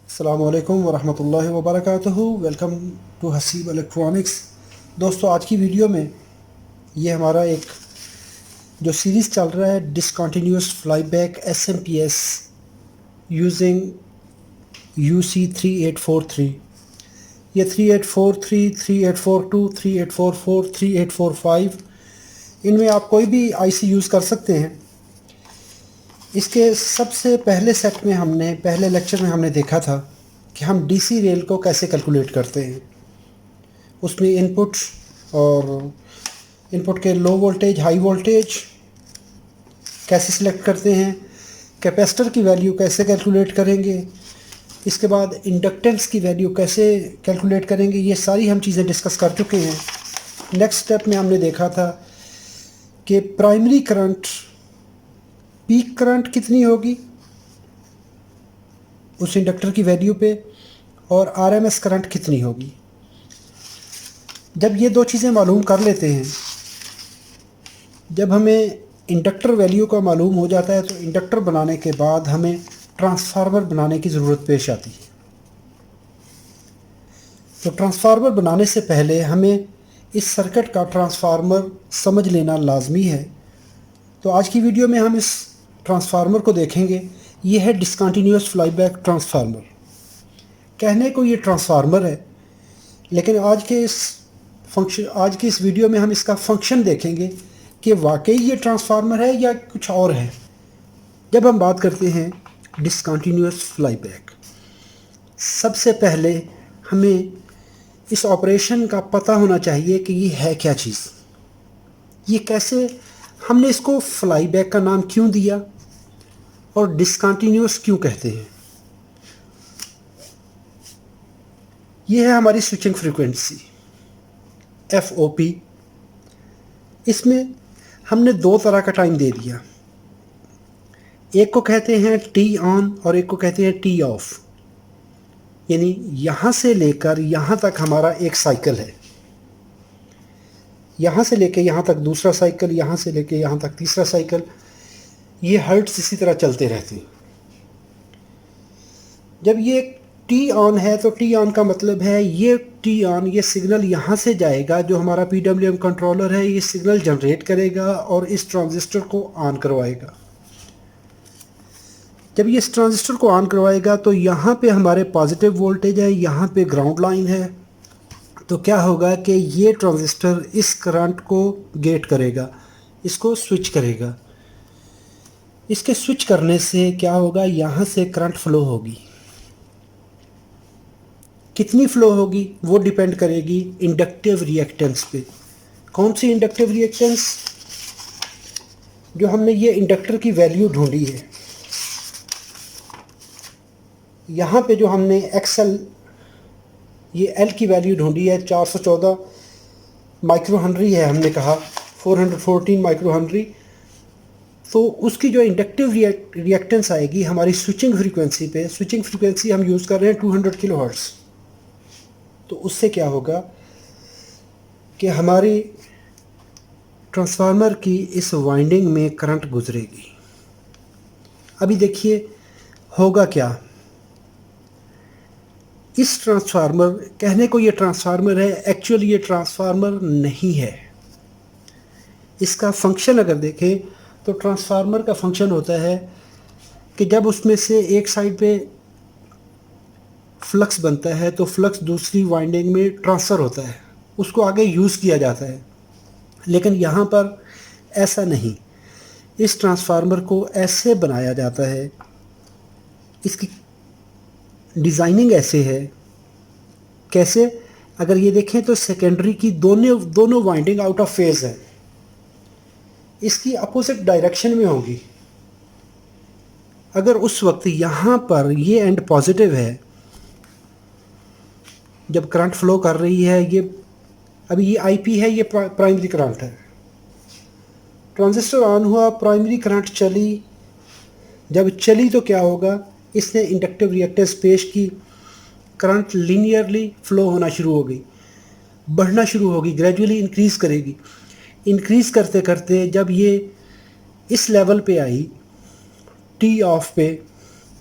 अस्सलामु अलैकुम वरहमतुल्लाहि वबरकातुहू। Welcome to Haseeb electronics. दोस्तों, आज की वीडियो में ये हमारा एक जो सीरीज़ चल रहा है discontinuous flyback SMPS using UC3843। ये 3843, 3842, 3844, 3845, इनमें आप कोई भी आईसी यूज़ कर सकते हैं। इसके सबसे पहले सेट में पहले लेक्चर में हमने देखा था कि हम डीसी रेल को कैसे कैलकुलेट करते हैं। उसमें और इनपुट के लो वोल्टेज हाई वोल्टेज कैसे सिलेक्ट करते हैं, कैपेसिटर की वैल्यू कैसे कैलकुलेट करेंगे, इसके बाद इंडक्टेंस की वैल्यू कैसे कैलकुलेट करेंगे, ये सारी हम चीज़ें डिस्कस कर चुके हैं। नेक्स्ट स्टेप में हमने देखा था कि प्राइमरी करंट पीक करंट कितनी होगी उस इंडक्टर की वैल्यू पे, और आरएमएस करंट कितनी होगी। जब ये दो चीज़ें मालूम कर लेते हैं, जब हमें इंडक्टर वैल्यू का मालूम हो जाता है, तो इंडक्टर बनाने के बाद हमें ट्रांसफार्मर बनाने की ज़रूरत पेश आती है। तो ट्रांसफार्मर बनाने से पहले हमें इस सर्किट का ट्रांसफार्मर समझ लेना लाजमी है। तो आज की वीडियो में हम इस ट्रांसफार्मर को देखेंगे। ये है डिसकंटिन्यूअस फ्लाईबैक ट्रांसफार्मर। कहने को ये ट्रांसफार्मर है, लेकिन आज के इस वीडियो में हम इसका फंक्शन देखेंगे कि वाकई ये ट्रांसफार्मर है या कुछ और है। जब हम बात करते हैं डिसकंटिन्यूअस फ्लाईबैक, सबसे पहले हमें इस ऑपरेशन का पता होना चाहिए कि ये है क्या चीज़, ये कैसे, हमने इसको फ्लाईबैक का नाम क्यों दिया और डिसकंटिन्यूअस क्यों कहते हैं। ये है हमारी स्विचिंग फ्रीक्वेंसी FOP। इसमें हमने दो तरह का टाइम दे दिया, एक को कहते हैं टी ऑन और एक को कहते हैं टी ऑफ। यानी यहाँ से लेकर यहाँ तक हमारा एक साइकिल है, यहाँ से लेकर यहाँ तक दूसरा साइकिल, यहाँ से लेकर यहाँ तक तीसरा साइकिल। ये हर्ट्ज इसी तरह चलते रहते हैं। जब ये टी ऑन है तो टी ऑन का मतलब है ये टी ऑन, ये सिग्नल यहाँ से जाएगा, जो हमारा PWM कंट्रोलर है ये सिग्नल जनरेट करेगा और इस ट्रांजिस्टर को ऑन करवाएगा। जब ये इस ट्रांजिस्टर को ऑन करवाएगा तो यहाँ पे हमारे पॉजिटिव वोल्टेज है, यहाँ पे ग्राउंड लाइन है। तो क्या होगा कि ये ट्रांजिस्टर इस करंट को गेट करेगा, इसको स्विच करेगा। इसके स्विच करने से क्या होगा, यहाँ से करंट फ्लो होगी। कितनी फ्लो होगी वो डिपेंड करेगी इंडक्टिव रिएक्टेंस पे। कौन सी इंडक्टिव रिएक्टेंस? जो हमने ये इंडक्टर की वैल्यू ढूंढी है, यहाँ पे जो हमने XL, ये L की वैल्यू ढूंढी है 414 माइक्रो हेनरी है, हमने कहा 414 माइक्रो हेनरी। तो उसकी जो इंडक्टिव रिएक्टेंस आएगी हमारी स्विचिंग फ्रीक्वेंसी पे, स्विचिंग फ्रीक्वेंसी हम यूज़ कर रहे हैं 200 किलोहर्ट्ज़। तो उससे क्या होगा कि हमारी ट्रांसफार्मर की इस वाइंडिंग में करंट गुजरेगी। अभी देखिए होगा क्या। इस ट्रांसफार्मर, कहने को ये ट्रांसफार्मर है, एक्चुअली ये ट्रांसफार्मर नहीं है। इसका फंक्शन अगर देखें तो ट्रांसफार्मर का फंक्शन होता है कि जब उसमें से एक साइड पे फ्लक्स बनता है तो फ्लक्स दूसरी वाइंडिंग में ट्रांसफ़र होता है, उसको आगे यूज़ किया जाता है। लेकिन यहाँ पर ऐसा नहीं, इस ट्रांसफार्मर को ऐसे बनाया जाता है, इसकी डिज़ाइनिंग ऐसे है। कैसे? अगर ये देखें तो सेकेंडरी की दोनों वाइंडिंग आउट ऑफ फेज़ है, इसकी अपोजिट डायरेक्शन में होगी। अगर उस वक्त यहाँ पर ये एंड पॉजिटिव है, जब करंट फ्लो कर रही है, ये अभी ये IP है, ये प्राइमरी करंट है, ट्रांजिस्टर ऑन हुआ, प्राइमरी करंट चली। जब चली तो क्या होगा, इसने इंडक्टिव रिएक्टेंस पेश की, करंट लीनियरली फ्लो होना शुरू हो गई, बढ़ना शुरू होगी, ग्रेजुअली इंक्रीज़ करेगी। इंक्रीज़ करते करते जब ये इस लेवल पे आई टी ऑफ पे,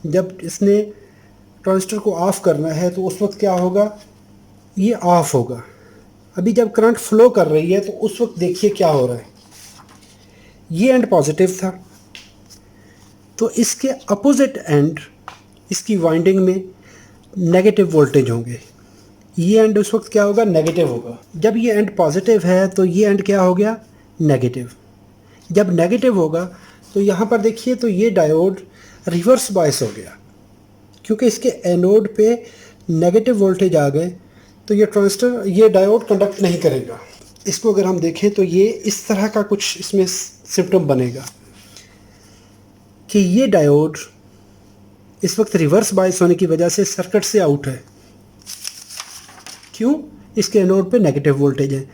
जब इसने ट्रांजिस्टर को ऑफ करना है तो उस वक्त क्या होगा, ये ऑफ होगा। अभी जब करंट फ्लो कर रही है तो उस वक्त देखिए क्या हो रहा है, ये एंड पॉजिटिव था, तो इसके अपोजिट एंड इसकी वाइंडिंग में नेगेटिव वोल्टेज होंगे। ये एंड उस वक्त क्या होगा, नेगेटिव होगा। जब ये एंड पॉजिटिव है तो ये एंड क्या हो गया, नेगेटिव। जब नेगेटिव होगा तो यहाँ पर देखिए, तो ये डायोड रिवर्स बायस हो गया, क्योंकि इसके एनोड पे नेगेटिव वोल्टेज आ गए, तो ये ट्रांजिस्टर, ये डायोड कंडक्ट नहीं करेगा। इसको अगर हम देखें तो ये इस तरह का कुछ इसमें सिम्टम बनेगा कि ये डायोड इस वक्त रिवर्स बायस होने की वजह से सर्किट से आउट है। क्यों, इसके एनोड पे नेगेटिव वोल्टेज है।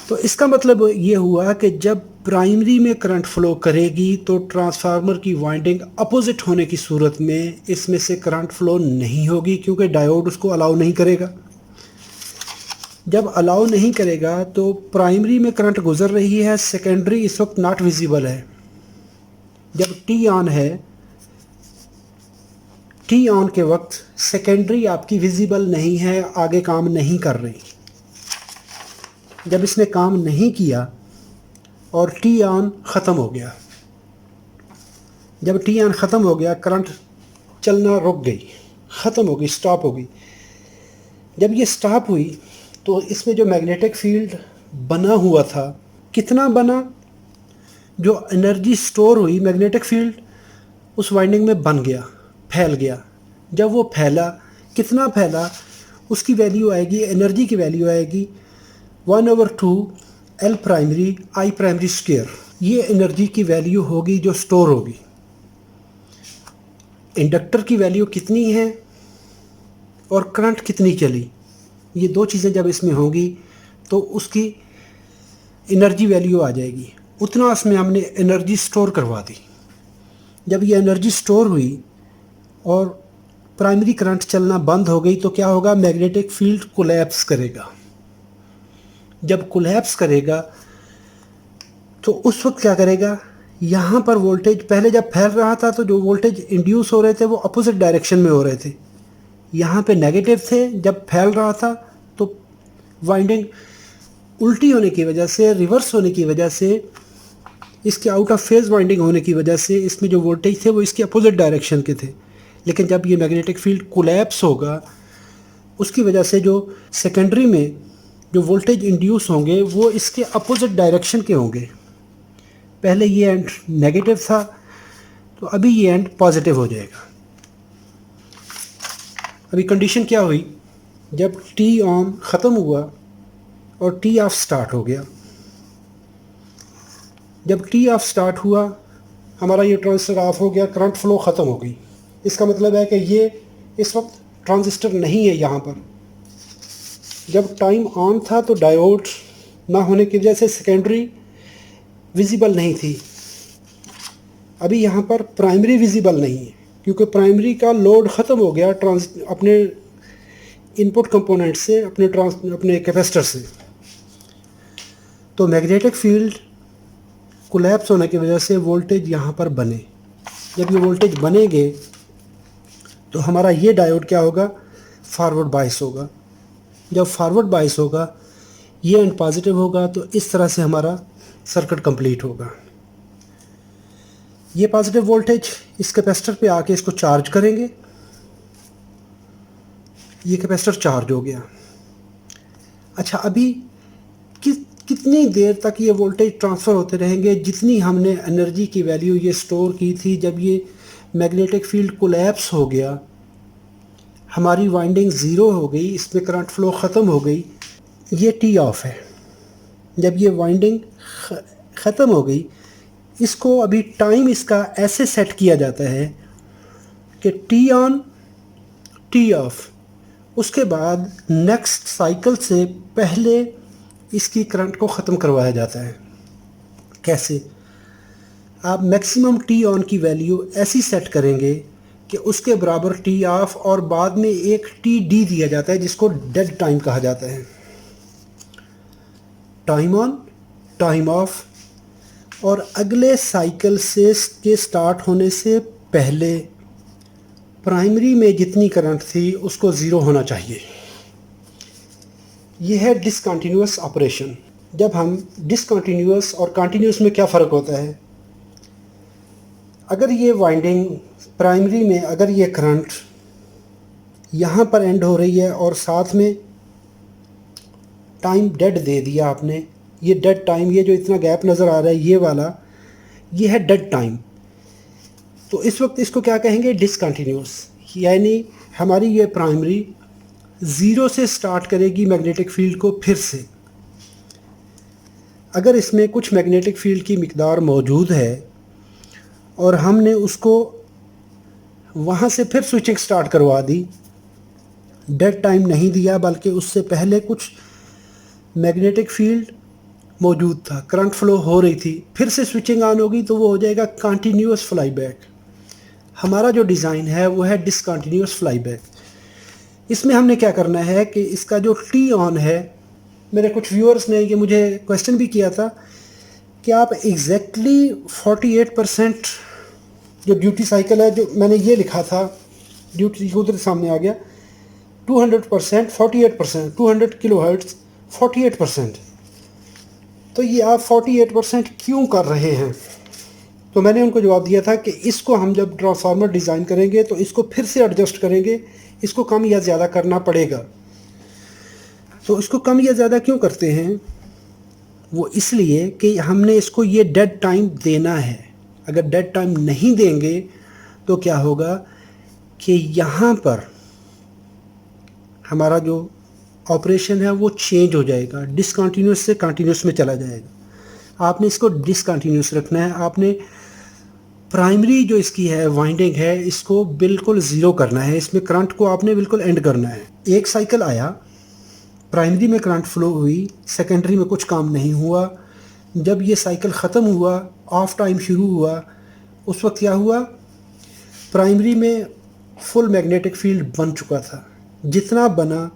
तो इसका मतलब ये हुआ कि जब प्राइमरी में करंट फ्लो करेगी तो ट्रांसफार्मर की वाइंडिंग अपोजिट होने की सूरत में इसमें से करंट फ्लो नहीं होगी, क्योंकि डायोड उसको अलाउ नहीं करेगा। जब अलाउ नहीं करेगा तो प्राइमरी में करंट गुजर रही है, सेकेंडरी इस वक्त नॉट विजिबल है। जब टी ऑन है, टी ऑन के वक्त सेकेंडरी आपकी विजिबल नहीं है, आगे काम नहीं कर रही। जब इसने काम नहीं किया और टी ऑन ख़त्म हो गया, जब टी ऑन ख़त्म हो गया, करंट चलना रुक गई, ख़त्म हो गई, स्टॉप हो गई। जब ये स्टॉप हुई तो इसमें जो मैग्नेटिक फील्ड बना हुआ था, कितना बना, जो एनर्जी स्टोर हुई मैग्नेटिक फील्ड उस वाइंडिंग में बन गया, फैल गया। जब वो फैला, कितना फैला, उसकी वैल्यू आएगी, एनर्जी की वैल्यू आएगी 1/2 L primary I primary square. ये एनर्जी की वैल्यू होगी जो स्टोर होगी। इंडक्टर की वैल्यू कितनी है और करंट कितनी चली, ये दो चीज़ें जब इसमें होंगी तो उसकी एनर्जी वैल्यू आ जाएगी। उतना उसमें हमने एनर्जी स्टोर करवा दी। जब ये एनर्जी स्टोर हुई और प्राइमरी करंट चलना बंद हो गई तो क्या होगा, मैग्नेटिक फील्ड कोलैप्स करेगा। जब कोलैप्स करेगा तो उस वक्त क्या करेगा, यहाँ पर वोल्टेज पहले जब फैल रहा था तो जो वोल्टेज इंड्यूस हो रहे थे वो अपोजिट डायरेक्शन में हो रहे थे, यहाँ पे नेगेटिव थे। जब फैल रहा था तो वाइंडिंग उल्टी होने की वजह से, रिवर्स होने की वजह से, इसके आउट ऑफ फेज वाइंडिंग होने की वजह से इसमें जो वोल्टेज थे वो इसके अपोजिट डायरेक्शन के थे। लेकिन जब ये मैग्नेटिक फील्ड कोलैप्स होगा, उसकी वजह से जो सेकेंडरी में जो वोल्टेज इंड्यूस होंगे वो इसके अपोजिट डायरेक्शन के होंगे। पहले ये एंड नेगेटिव था तो अभी ये एंड पॉजिटिव हो जाएगा। अभी कंडीशन क्या हुई, जब टी ऑन ख़त्म हुआ और टी ऑफ स्टार्ट हो गया। जब टी ऑफ स्टार्ट हुआ, हमारा ये ट्रांजिस्टर ऑफ हो गया, करंट फ्लो ख़त्म हो गई। इसका मतलब है कि ये इस वक्त ट्रांजिस्टर नहीं है यहाँ पर। जब टाइम ऑन था तो डायोड ना होने की वजह से सेकेंडरी विजिबल नहीं थी। अभी यहाँ पर प्राइमरी विजिबल नहीं है, क्योंकि प्राइमरी का लोड ख़त्म हो गया अपने इनपुट कंपोनेंट से, अपने कैपेसिटर से। तो मैग्नेटिक फील्ड कोलैप्स होने की वजह से वोल्टेज यहाँ पर बने। जब ये वोल्टेज बनेंगे तो हमारा ये डायोड क्या होगा, फॉरवर्ड बायस होगा। जब फॉरवर्ड बायस होगा, ये एंड पॉजिटिव होगा, तो इस तरह से हमारा सर्किट कंप्लीट होगा। ये पॉजिटिव वोल्टेज इस कैपेसिटर पे आके इसको चार्ज करेंगे, ये कैपेसिटर चार्ज हो गया। अच्छा, अभी कितनी देर तक ये वोल्टेज ट्रांसफ़र होते रहेंगे, जितनी हमने एनर्जी की वैल्यू ये स्टोर की थी। जब ये मैग्नेटिक फील्ड कोलैप्स हो गया, हमारी वाइंडिंग ज़ीरो हो गई, इसमें करंट फ्लो ख़त्म हो गई, ये टी ऑफ है। जब ये वाइंडिंग ख़त्म हो गई, इसको अभी टाइम इसका ऐसे सेट किया जाता है कि टी ऑन टी ऑफ, उसके बाद नेक्स्ट साइकिल से पहले इसकी करंट को ख़त्म करवाया जाता है। कैसे, आप मैक्सिमम टी ऑन की वैल्यू ऐसी सेट करेंगे कि उसके बराबर टी ऑफ, और बाद में एक टी डी दिया जाता है जिसको डेड टाइम कहा जाता है। टाइम ऑन, टाइम ऑफ, और अगले साइकिल से के स्टार्ट होने से पहले प्राइमरी में जितनी करंट थी उसको ज़ीरो होना चाहिए। यह है डिसकंटिन्यूअस ऑपरेशन। जब हम डिसकंटिन्यूअस और कंटिन्यूअस में क्या फ़र्क होता है, अगर ये वाइंडिंग प्राइमरी में अगर ये करंट यहाँ पर एंड हो रही है और साथ में टाइम डेड दे दिया आपने, ये डेड टाइम, ये जो इतना गैप नज़र आ रहा है ये वाला, ये है डेड टाइम। तो इस वक्त इसको क्या कहेंगे, डिसकंटिन्यूअस। यानी हमारी ये प्राइमरी ज़ीरो से स्टार्ट करेगी मैग्नेटिक फील्ड को फिर से। अगर इसमें कुछ मैग्नेटिक फील्ड की मिकदार मौजूद है और हमने उसको वहाँ से फिर स्विचिंग स्टार्ट करवा दी, डेड टाइम नहीं दिया बल्कि उससे पहले कुछ मैग्नेटिक फील्ड मौजूद था, करंट फ्लो हो रही थी, फिर से स्विचिंग ऑन होगी तो वो हो जाएगा कंटिन्यूअस फ्लाईबैक। हमारा जो डिज़ाइन है वो है डिसकंटिन्यूअस फ्लाईबैक। इसमें हमने क्या करना है कि इसका जो टी ऑन है, मेरे कुछ व्यूअर्स ने ये मुझे क्वेश्चन भी किया था कि आप एग्जैक्टली 48% जो ड्यूटी साइकिल है, जो मैंने ये लिखा था, ड्यूटी उधर सामने आ गया, 200%, 48%, 200 किलोहर्ट्ज़ 48%। तो ये आप 48% क्यों कर रहे हैं? तो मैंने उनको जवाब दिया था कि इसको हम जब ट्रांसफार्मर डिज़ाइन करेंगे तो इसको फिर से एडजस्ट करेंगे, इसको कम या ज़्यादा करना पड़ेगा। तो इसको कम या ज़्यादा क्यों करते हैं? वो इसलिए कि हमने इसको ये डेड टाइम देना है। अगर डेड टाइम नहीं देंगे तो क्या होगा कि यहाँ पर हमारा जो ऑपरेशन है वो चेंज हो जाएगा, डिसकंटिन्यूअस से कंटिन्यूअस में चला जाएगा। आपने इसको डिसकंटिन्यूअस रखना है। आपने प्राइमरी जो इसकी है वाइंडिंग है, इसको बिल्कुल ज़ीरो करना है। इसमें करंट को आपने बिल्कुल एंड करना है। एक साइकिल आया, प्राइमरी में करंट फ्लो हुई, सेकेंडरी में कुछ काम नहीं हुआ। जब ये साइकिल ख़त्म हुआ, ऑफ टाइम शुरू हुआ, उस वक्त क्या हुआ, प्राइमरी में फुल मैग्नेटिक फील्ड बन चुका था। जितना बना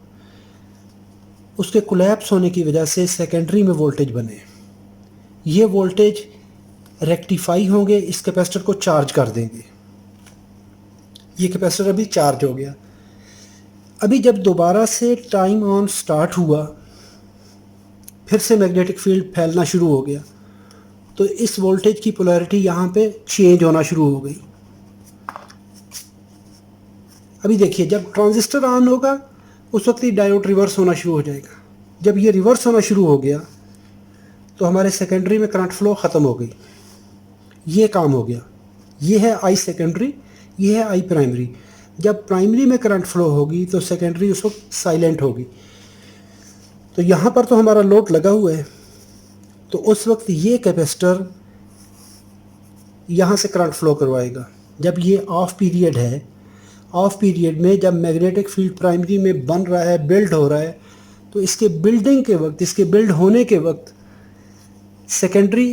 उसके कोलैप्स होने की वजह से सेकेंडरी में वोल्टेज बने। ये वोल्टेज रेक्टिफाई होंगे, इस कैपेसिटर को चार्ज कर देंगे। ये कैपेसिटर अभी चार्ज हो गया। अभी जब दोबारा से टाइम ऑन स्टार्ट हुआ, फिर से मैग्नेटिक फील्ड फैलना शुरू हो गया, तो इस वोल्टेज की पोलैरिटी यहाँ पे चेंज होना शुरू हो गई। अभी देखिए, जब ट्रांजिस्टर ऑन होगा उस वक्त ही डायोड रिवर्स होना शुरू हो जाएगा। जब ये रिवर्स होना शुरू हो गया तो हमारे सेकेंडरी में करंट फ्लो ख़त्म हो गई। ये काम हो गया। ये है आई सेकेंडरी, ये है आई प्राइमरी। जब प्राइमरी में करंट फ्लो होगी तो सेकेंडरी उस वक्त साइलेंट होगी। तो यहाँ पर तो हमारा लोड लगा हुआ है, तो उस वक्त ये कैपेसिटर यहाँ से करंट फ्लो करवाएगा। जब ये ऑफ पीरियड है, ऑफ पीरियड में जब मैग्नेटिक फील्ड प्राइमरी में बन रहा है, बिल्ड हो रहा है, तो इसके बिल्डिंग के वक्त, इसके बिल्ड होने के वक्त सेकेंडरी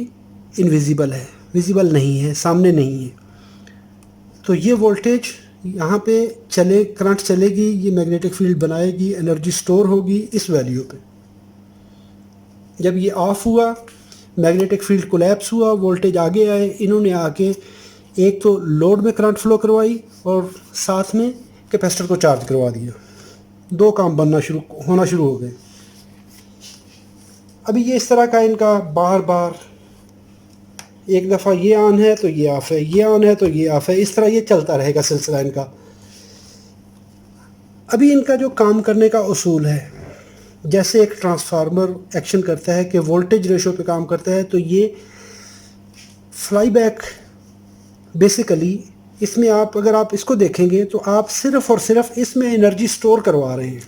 इनविजिबल है, विजिबल नहीं है, सामने नहीं है। तो ये वोल्टेज यहाँ पे चले, करंट चलेगी, ये मैग्नेटिक फील्ड बनाएगी, एनर्जी स्टोर होगी इस वैल्यू पे। जब ये ऑफ हुआ, मैग्नेटिक फील्ड कोलैप्स हुआ, वोल्टेज आगे आए, इन्होंने आके एक तो लोड में करंट फ्लो करवाई और साथ में कैपेसिटर को चार्ज करवा दिया। दो काम होना शुरू हो गए। अभी ये इस तरह का इनका बार बार, एक दफ़ा ये ऑन है तो ये ऑफ है, ये ऑन है तो ये ऑफ है, इस तरह ये चलता रहेगा सिलसिला इनका। अभी इनका जो काम करने का उसूल है, जैसे एक ट्रांसफार्मर एक्शन करता है कि वोल्टेज रेशो पे काम करता है, तो ये फ्लाईबैक बेसिकली इसमें आप अगर आप इसको देखेंगे तो आप सिर्फ़ और सिर्फ इसमें एनर्जी स्टोर करवा रहे हैं।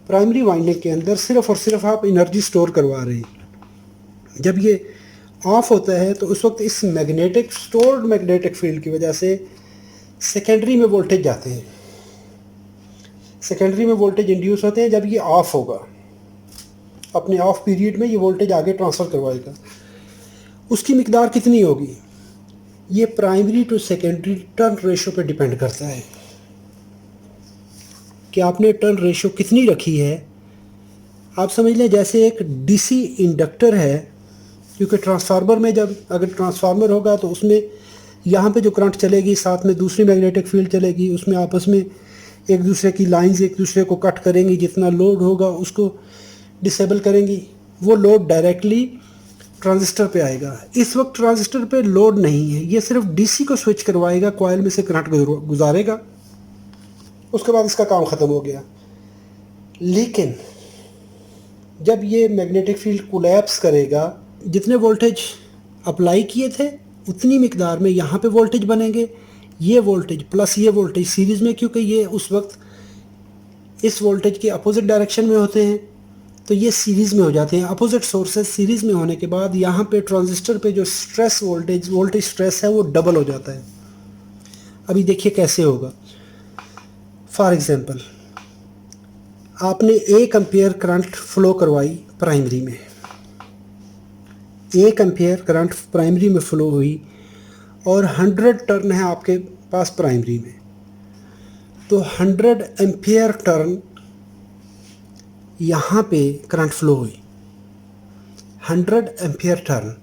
प्राइमरी वाइंडिंग के अंदर सिर्फ़ और सिर्फ आप एनर्जी स्टोर करवा रहे हैं। जब ये ऑफ होता है तो उस वक्त इस स्टोर्ड मैग्नेटिक फील्ड की वजह से सेकेंडरी में वोल्टेज जाते हैं, सेकेंडरी में वोल्टेज इंड्यूस होते हैं। जब ये ऑफ होगा, अपने ऑफ पीरियड में ये वोल्टेज आगे ट्रांसफ़र करवाएगा। उसकी मिकदार कितनी होगी, ये primary to secondary turn ratio पे डिपेंड करता है कि आपने टर्न रेशो कितनी रखी है। आप समझ लें जैसे एक डीसी इंडक्टर है, क्योंकि ट्रांसफार्मर में जब अगर ट्रांसफार्मर होगा तो उसमें यहाँ पे जो करंट चलेगी साथ में दूसरी मैग्नेटिक फील्ड चलेगी, उसमें आपस में एक दूसरे की लाइंस एक दूसरे को कट करेंगी, जितना लोड होगा उसको डिसेबल करेंगी। वो लोड डायरेक्टली ट्रांजिस्टर पे आएगा। इस वक्त ट्रांजिस्टर पे लोड नहीं है, ये सिर्फ डीसी को स्विच करवाएगा, कॉइल में से करंट गुजारेगा, उसके बाद इसका काम ख़त्म हो गया। लेकिन जब ये मैग्नेटिक फील्ड कोलैप्स करेगा, जितने वोल्टेज अप्लाई किए थे उतनी मिकदार में यहाँ पे वोल्टेज बनेंगे। ये वोल्टेज प्लस ये वोल्टेज सीरीज़ में, क्योंकि ये उस वक्त इस वोल्टेज के अपोजिट डायरेक्शन में होते हैं, तो ये सीरीज़ में हो जाते हैं। अपोजिट सोर्सेज सीरीज़ में होने के बाद यहाँ पे ट्रांजिस्टर पे जो स्ट्रेस वोल्टेज स्ट्रेस है वो डबल हो जाता है। अभी देखिए कैसे होगा। फॉर एग्ज़ाम्पल, आपने 1 एम्पियर करंट फ्लो करवाई प्राइमरी में, 1 एम्पियर करंट प्राइमरी में फ़्लो हुई और 100 टर्न है आपके पास प्राइमरी में, तो 100 एम्पियर टर्न यहाँ पे करंट फ्लो हुई, 100 एम्पियर टर्न।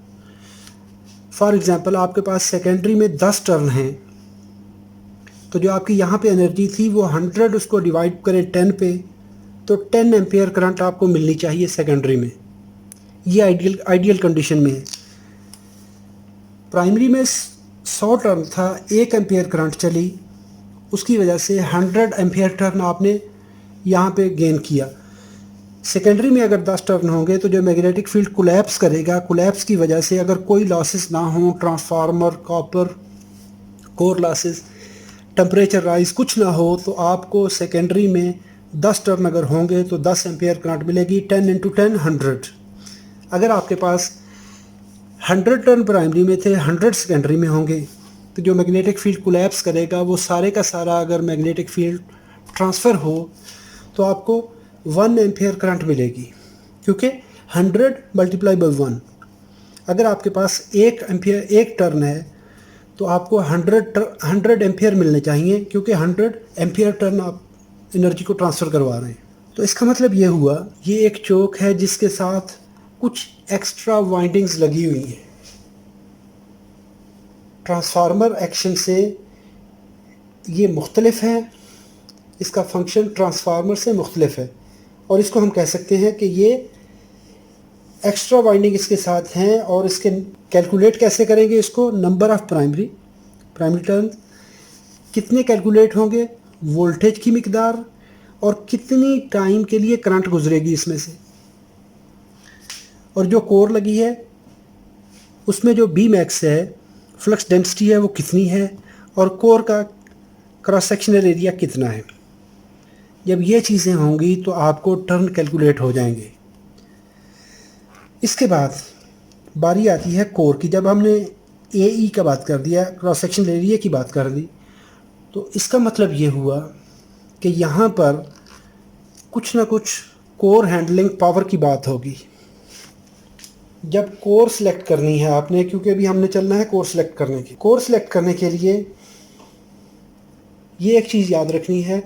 फॉर एग्ज़ाम्पल, आपके पास सेकेंडरी में 10 टर्न हैं, तो जो आपकी यहाँ पे एनर्जी थी वो 100 उसको डिवाइड करें 10 पे, तो 10 एम्पियर करंट आपको मिलनी चाहिए सेकेंडरी में। ये आइडियल कंडीशन में है। प्राइमरी में 100 टर्न था, 1 एम्पियर करंट चली, उसकी वजह से 100 एम्पियर टर्न आपने यहाँ पे गेन किया। सेकेंडरी में अगर 10 टर्न होंगे तो जो मैग्नेटिक फील्ड कोलैप्स करेगा, कोलैप्स की वजह से अगर कोई लॉसेस ना हो, transformer, copper, core losses, temperature rise कुछ ना हो, तो आपको सेकेंडरी में 10 टर्न अगर होंगे तो 10 एम्पियर करंट मिलेगी। 10 × 10 100। अगर आपके पास 100 टर्न प्राइमरी में थे, 100 सेकेंडरी में होंगे, तो जो मैग्नेटिक फील्ड कोलैप्स करेगा वो सारे का सारा अगर मैग्नेटिक फील्ड ट्रांसफ़र हो तो आपको 1 एम्पियर करंट मिलेगी, क्योंकि 100 × 1। अगर आपके पास 1 टर्न है तो आपको 100 एम्पियर मिलने चाहिए, क्योंकि 100 एम्पियर टर्न आप एनर्जी को ट्रांसफ़र करवा रहे हैं। तो इसका मतलब ये हुआ, ये एक चोक है जिसके साथ कुछ एक्स्ट्रा वाइंडिंग्स लगी हुई हैं। ट्रांसफार्मर एक्शन से ये मुख्तलिफ है, इसका फंक्शन ट्रांसफार्मर से मुख्तलिफ है, और इसको हम कह सकते हैं कि ये एक्स्ट्रा वाइंडिंग इसके साथ हैं। और इसके कैलकुलेट कैसे करेंगे इसको? नंबर ऑफ प्राइमरी टर्न कितने कैलकुलेट होंगे, वोल्टेज की मिकदार, और कितनी टाइम के लिए करंट गुजरेगी इसमें से, और जो कोर लगी है उसमें जो बी मैक्स है, फ्लक्स डेंसिटी है, वो कितनी है, और कोर का क्रॉस सेक्शनल एरिया कितना है। जब ये चीज़ें होंगी तो आपको टर्न कैलकुलेट हो जाएंगे। इसके बाद बारी आती है कोर की। जब हमने ए का बात कर दिया, क्रॉस सेक्शनल एरिया की बात कर दी, तो इसका मतलब ये हुआ कि यहाँ पर कुछ ना कुछ कोर हैंडलिंग पावर की बात होगी। जब कोर सिलेक्ट करनी है आपने, क्योंकि अभी हमने चलना है कोर सिलेक्ट करने की। कोर सिलेक्ट करने के लिए ये एक चीज़ याद रखनी है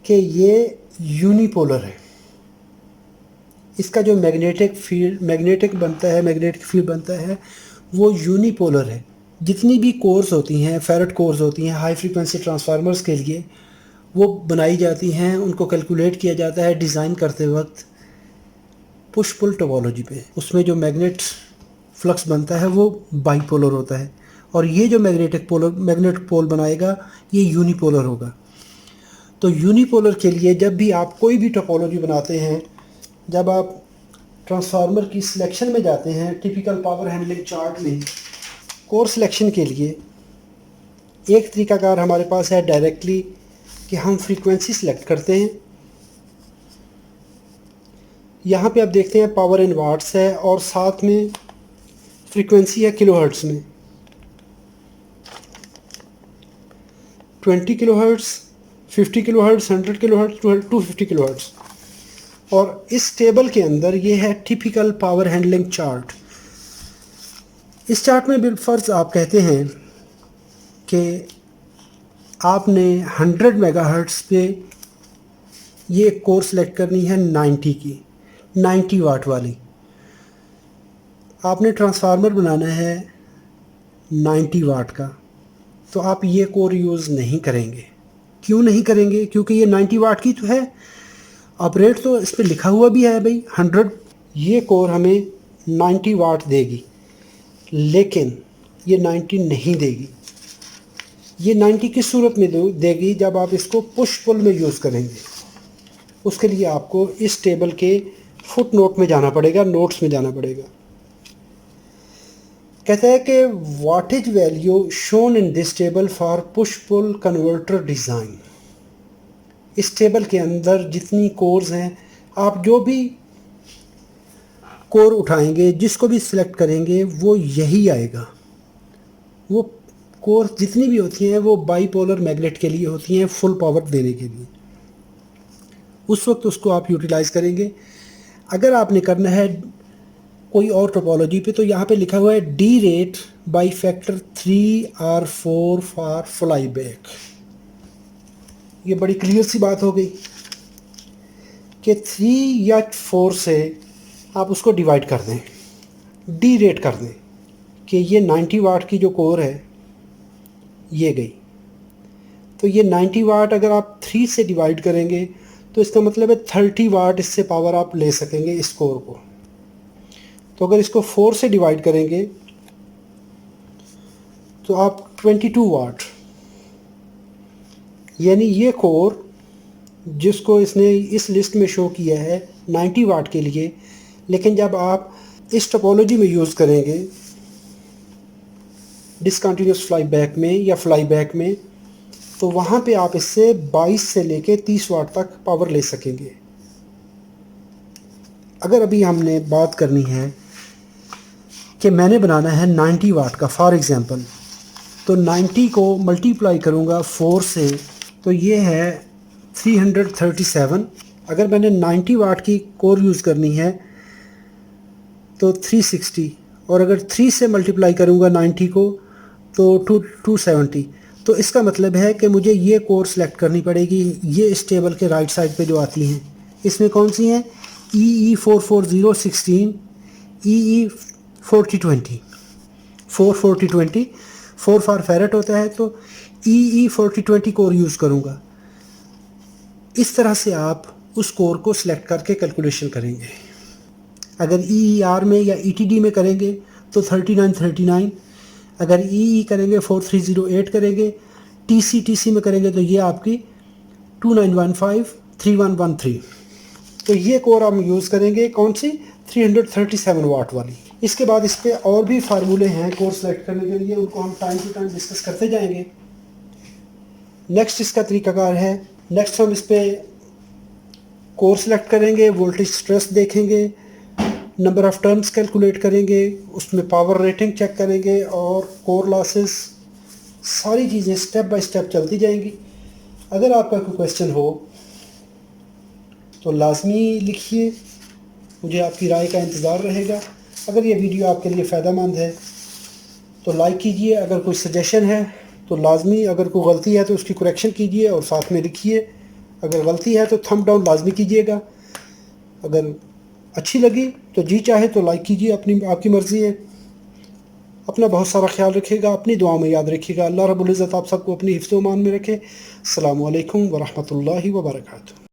कि ये यूनिपोलर है। इसका जो मैग्नेटिक फील्ड बनता है वो यूनिपोलर है। जितनी भी कोर्स होती हैं, फेरेट कोर्स होती हैं हाई फ्रीक्वेंसी ट्रांसफार्मर्स के लिए, वो बनाई जाती हैं, उनको कैलकुलेट किया जाता है डिज़ाइन करते वक्त पुश पुल टोपोलॉजी पे। उसमें जो मैग्नेट फ्लक्स बनता है वो बाईपोलर होता है, और ये जो मैग्नेट पोल बनाएगा ये यूनिपोलर होगा। तो यूनिपोलर के लिए जब भी आप कोई भी टोपोलॉजी बनाते हैं, जब आप ट्रांसफार्मर की सिलेक्शन में जाते हैं, टिपिकल पावर हैंडलिंग चार्ट में कोर सिलेक्शन के लिए एक तरीकाकार हमारे पास है डायरेक्टली कि हम फ्रीक्वेंसी सिलेक्ट करते हैं। यहाँ पे आप देखते हैं पावर इन वाट्स है और साथ में फ्रीक्वेंसी है किलोहर्ट्ज़ में। 20 किलोहर्ट्ज़, 50 किलोहर्ट्ज़, 100 किलोहर्ट्ज़, 250 किलोहर्ट्ज़। और इस टेबल के अंदर ये है टिपिकल पावर हैंडलिंग चार्ट। इस चार्ट में बिलफर्ज आप कहते हैं कि आपने 100 मेगाहर्ट्ज़ पे ये कोर सेलेक्ट करनी है 90 वाट वाली। आपने ट्रांसफार्मर बनाना है 90 वाट का, तो आप ये कोर यूज़ नहीं करेंगे। क्यों नहीं करेंगे? क्योंकि ये 90 वाट की तो है, ऑपरेट तो इस पर लिखा हुआ भी है भाई 100। ये कोर हमें 90 वाट देगी, लेकिन ये 90 नहीं देगी। ये 90 किस सूरत में देगी? जब आप इसको पुश पुल में यूज़ करेंगे। उसके लिए आपको इस टेबल के फुट नोट में जाना पड़ेगा, नोट्स में जाना पड़ेगा। कहता है कि wattage value shown in this table for push pull converter design. इस टेबल के अंदर जितनी कोर्स हैं, आप जो भी कोर उठाएंगे, जिसको भी सिलेक्ट करेंगे, वो यही आएगा। वो कोर जितनी भी होती हैं वो बाईपोलर मैग्नेट के लिए होती हैं, फुल पावर देने के लिए। उस वक्त उसको आप यूटिलाइज़ करेंगे। अगर आपने करना है कोई और टोपोलॉजी पे, तो यहाँ पे लिखा हुआ है D rate by factor 3R4 for fly back. ये बड़ी क्लियर सी बात हो गई कि 3 या 4 से आप उसको डिवाइड कर दें, डी रेट कर दें कि ये 90 वाट की जो कोर है ये गई। तो ये 90 वाट अगर आप 3 से डिवाइड करेंगे तो इसका मतलब है 30 वाट इससे पावर आप ले सकेंगे इस कोर को। तो अगर इसको 4 से डिवाइड करेंगे तो आप 22 वाट, यानी ये कोर जिसको इसने इस लिस्ट में शो किया है 90 वाट के लिए, लेकिन जब आप इस टोपोलॉजी में यूज़ करेंगे डिसकंटिन्यूस फ्लाई बैक में या फ्लाई बैक में, तो वहाँ पे आप इससे 22 से लेके 30 वाट तक पावर ले सकेंगे। अगर अभी हमने बात करनी है कि मैंने बनाना है 90 वाट का फॉर एग्ज़ाम्पल, तो 90 को मल्टीप्लाई करूँगा 4 से, तो ये है 337। अगर मैंने 90 वाट की कोर यूज़ करनी है तो 360, और अगर 3 से मल्टीप्लाई करूँगा 90 को तो 270। तो इसका मतलब है कि मुझे ये कोर सेलेक्ट करनी पड़ेगी। ये इस टेबल के राइट साइड पे जो आती हैं, इसमें कौन सी हैं? EE44016, EE4020, 44020, 4 फॉर फेरेट होता है, तो EE4020 कोर यूज़ करूँगा। इस तरह से आप उस कोर को सिलेक्ट करके कैलकुलेशन करेंगे। अगर EER में या ETD में करेंगे तो 3939, अगर EE करेंगे 4308 करेंगे, TC में करेंगे तो ये आपकी 2915 3113। तो ये कोर हम यूज़ करेंगे कौन सी? 337 वाट वाली। इसके बाद इस पर और भी फार्मूले हैं कोर सेलेक्ट करने के लिए, उनको हम टाइम टू टाइम डिस्कस करते जाएंगे। नेक्स्ट इसका तरीकाकार है, नेक्स्ट हम इस पर कोर सेलेक्ट करेंगे, वोल्टेज स्ट्रेस देखेंगे, नंबर ऑफ़ टर्न्स कैलकुलेट करेंगे, उसमें पावर रेटिंग चेक करेंगे और कोर लॉसेस, सारी चीज़ें स्टेप बाय स्टेप चलती जाएंगी। अगर आपका कोई क्वेश्चन हो तो लाजमी लिखिए, मुझे आपकी राय का इंतज़ार रहेगा। अगर ये वीडियो आपके लिए फ़ायदेमंद है तो लाइक कीजिए, अगर कोई सजेशन है तो लाजमी, अगर कोई गलती है तो उसकी करेक्शन कीजिए और साथ में लिखिए। अगर गलती है तो थंब डाउन लाजमी कीजिएगा। अगर अच्छी लगी तो जी चाहे तो लाइक कीजिए, अपनी आपकी मर्ज़ी है। अपना बहुत सारा ख्याल रखिएगा, अपनी दुआ में याद रखिएगा। अल्लाह रब्बुल इज़्ज़त आप सबको अपनी हिफ्ज़-ओ-मान में रखे। अस्सलामु अलैकुम व रहमतुल्लाहि व बरकातुहू।